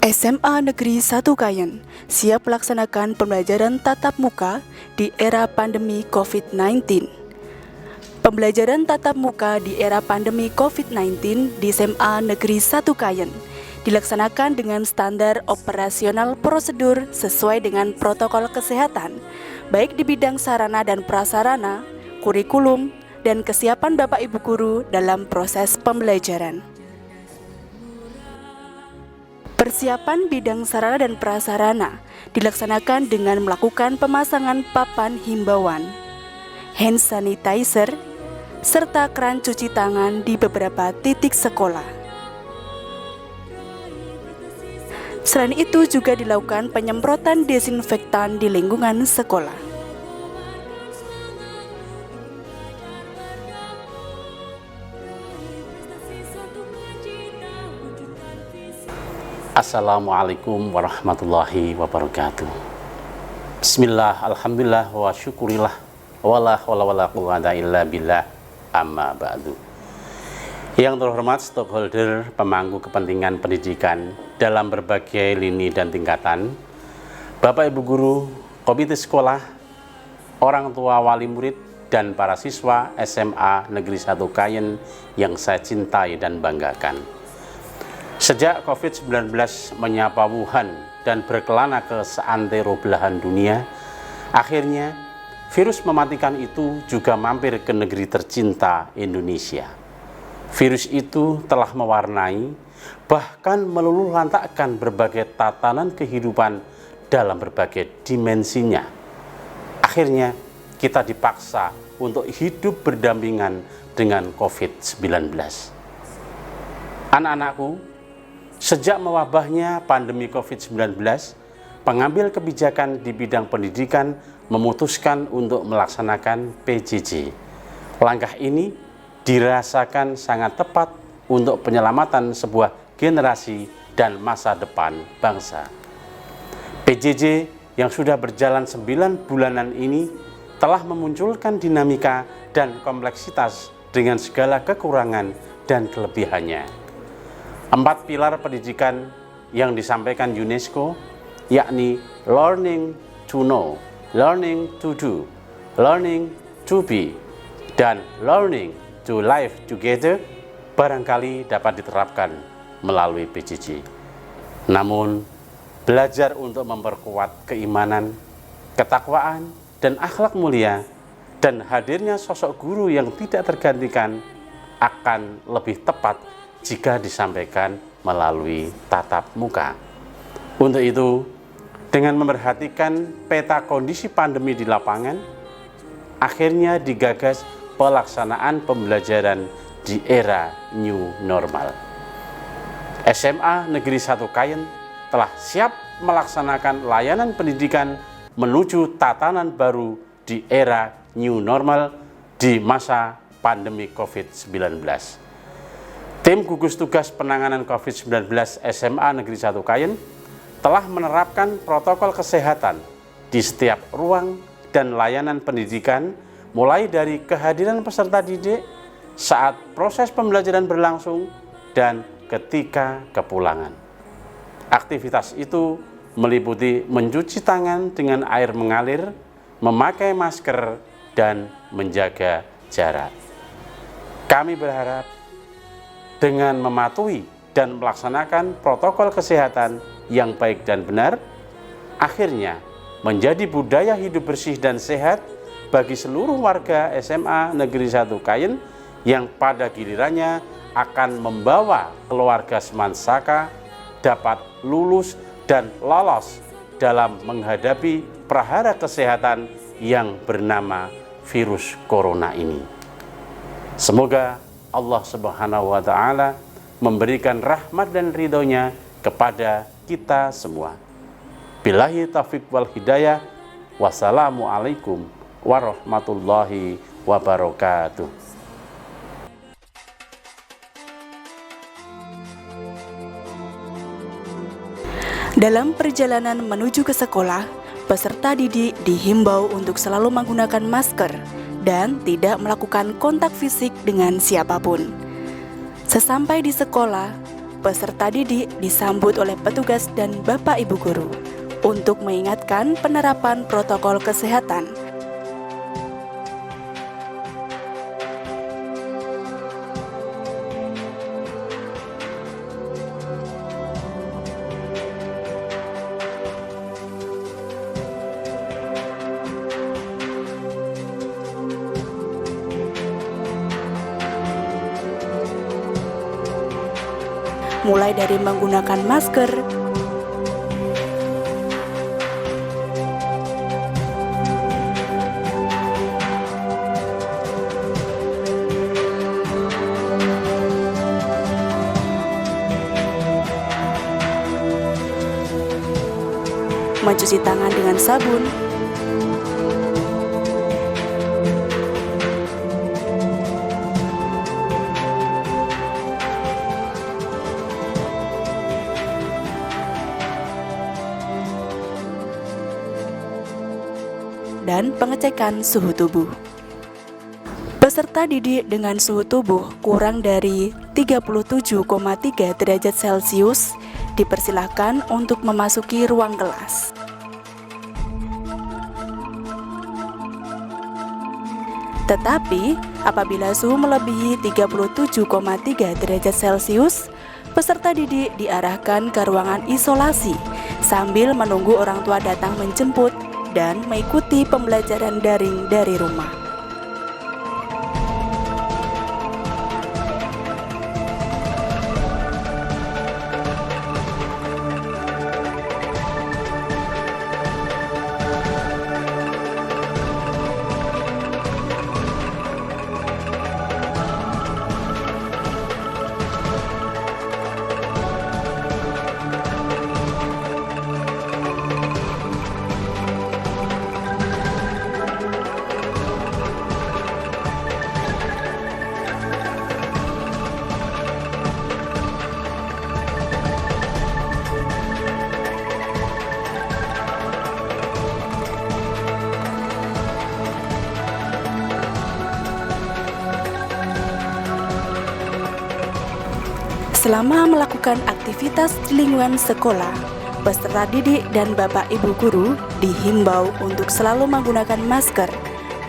SMA Negeri 1 Kayen siap melaksanakan pembelajaran tatap muka di era pandemi COVID-19. Pembelajaran tatap muka di era pandemi COVID-19 di SMA Negeri 1 Kayen dilaksanakan dengan standar operasional prosedur sesuai dengan protokol kesehatan, baik di bidang sarana dan prasarana, kurikulum, dan kesiapan Bapak Ibu Guru dalam proses pembelajaran. Persiapan bidang sarana dan prasarana dilaksanakan dengan melakukan pemasangan papan himbauan, hand sanitizer, serta keran cuci tangan di beberapa titik sekolah. Selain itu juga dilakukan penyemprotan desinfektan di lingkungan sekolah. Assalamualaikum warahmatullahi wabarakatuh. Bismillah, alhamdulillah, wa syukurillah, wala hawla wala quwwata illa billah, amma ba'du. Yang terhormat stakeholder pemangku kepentingan pendidikan dalam berbagai lini dan tingkatan, Bapak Ibu Guru, Komite Sekolah, orang tua wali murid, dan para siswa SMA Negeri 1 Kayen yang saya cintai dan banggakan. Sejak COVID-19 menyapa Wuhan dan berkelana ke seantero belahan dunia, akhirnya virus mematikan itu juga mampir ke negeri tercinta Indonesia. Virus itu telah mewarnai, bahkan meluluhlantakkan berbagai tatanan kehidupan dalam berbagai dimensinya. Akhirnya kita dipaksa untuk hidup berdampingan dengan COVID-19. Anak-anakku, sejak mewabahnya pandemi COVID-19, pengambil kebijakan di bidang pendidikan memutuskan untuk melaksanakan PJJ. Langkah ini dirasakan sangat tepat untuk penyelamatan sebuah generasi dan masa depan bangsa. PJJ yang sudah berjalan 9 bulanan ini telah memunculkan dinamika dan kompleksitas dengan segala kekurangan dan kelebihannya. 4 pilar pendidikan yang disampaikan UNESCO, yakni learning to know, learning to do, learning to be, dan learning to live together, barangkali dapat diterapkan melalui PJJ. Namun, belajar untuk memperkuat keimanan, ketakwaan, dan akhlak mulia, dan hadirnya sosok guru yang tidak tergantikan akan lebih tepat jika disampaikan melalui tatap muka. Untuk itu, dengan memerhatikan peta kondisi pandemi di lapangan, akhirnya digagas pelaksanaan pembelajaran di era new normal. SMA Negeri 1 Kayen telah siap melaksanakan layanan pendidikan menuju tatanan baru di era new normal di masa pandemi COVID-19. Tim gugus tugas penanganan COVID-19 SMA Negeri 1 Kayen telah menerapkan protokol kesehatan di setiap ruang dan layanan pendidikan, mulai dari kehadiran peserta didik saat proses pembelajaran berlangsung dan ketika kepulangan. Aktivitas itu meliputi mencuci tangan dengan air mengalir, memakai masker, dan menjaga jarak. Kami berharap dengan mematuhi dan melaksanakan protokol kesehatan yang baik dan benar, akhirnya menjadi budaya hidup bersih dan sehat bagi seluruh warga SMA Negeri 1 Kayen yang pada gilirannya akan membawa keluarga semansaka dapat lulus dan lolos dalam menghadapi prahara kesehatan yang bernama virus corona ini. Semoga Allah Subhanahu wa Ta'ala memberikan rahmat dan ridhonya kepada kita semua. Billahi taufiq wal hidayah. Wassalamualaikum warahmatullahi wabarakatuh. Dalam perjalanan menuju ke sekolah, peserta didik dihimbau untuk selalu menggunakan masker dan tidak melakukan kontak fisik dengan siapapun. Sesampai di sekolah, peserta didik disambut oleh petugas dan Bapak Ibu guru untuk mengingatkan penerapan protokol kesehatan. Mulai dari menggunakan masker, mencuci tangan dengan sabun, dan pengecekan suhu tubuh. Peserta didik dengan suhu tubuh kurang dari 37,3 derajat Celcius dipersilahkan untuk memasuki ruang kelas. Tetapi, apabila suhu melebihi 37,3 derajat Celcius, peserta didik diarahkan ke ruangan isolasi sambil menunggu orang tua datang menjemput dan mengikuti pembelajaran daring dari rumah. Selama melakukan aktivitas di lingkungan sekolah, peserta didik dan Bapak Ibu guru dihimbau untuk selalu menggunakan masker,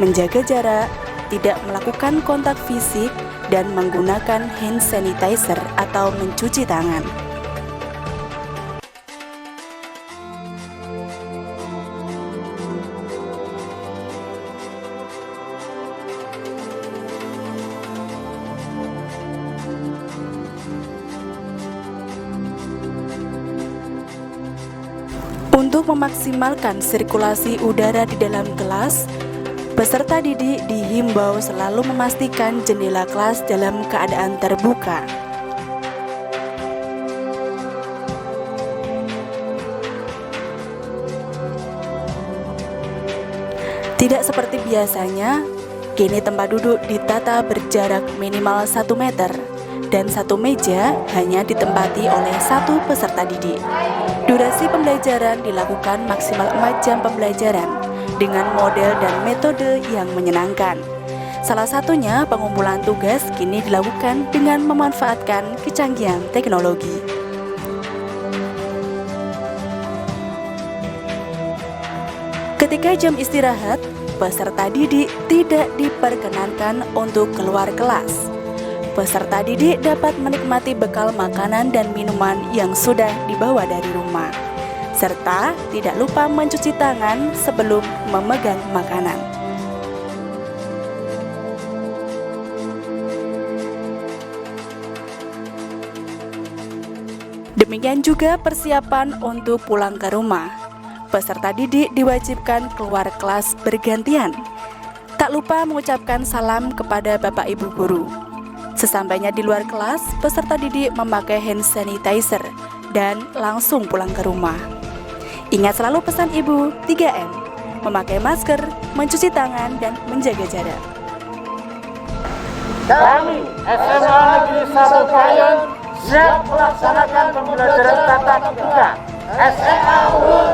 menjaga jarak, tidak melakukan kontak fisik, dan menggunakan hand sanitizer atau mencuci tangan. Untuk memaksimalkan sirkulasi udara di dalam kelas, peserta didik dihimbau selalu memastikan jendela kelas dalam keadaan terbuka. Tidak seperti biasanya, kini tempat duduk ditata berjarak minimal 1 meter dan 1 meja hanya ditempati oleh 1 peserta didik. Durasi pembelajaran dilakukan maksimal 4 jam pembelajaran dengan model dan metode yang menyenangkan. Salah satunya pengumpulan tugas kini dilakukan dengan memanfaatkan kecanggihan teknologi. Ketika jam istirahat, peserta didik tidak diperkenankan untuk keluar kelas. Peserta didik dapat menikmati bekal makanan dan minuman yang sudah dibawa dari rumah, serta tidak lupa mencuci tangan sebelum memegang makanan. Demikian juga persiapan untuk pulang ke rumah. Peserta didik diwajibkan keluar kelas bergantian. Tak lupa mengucapkan salam kepada Bapak Ibu guru. Sesampainya di luar kelas, peserta didik memakai hand sanitizer dan langsung pulang ke rumah. Ingat selalu pesan Ibu 3M, memakai masker, mencuci tangan, dan menjaga jarak. Kami SMA Negeri 1 Kayon siap melaksanakan pembelajaran tatap muka. SMA Unggul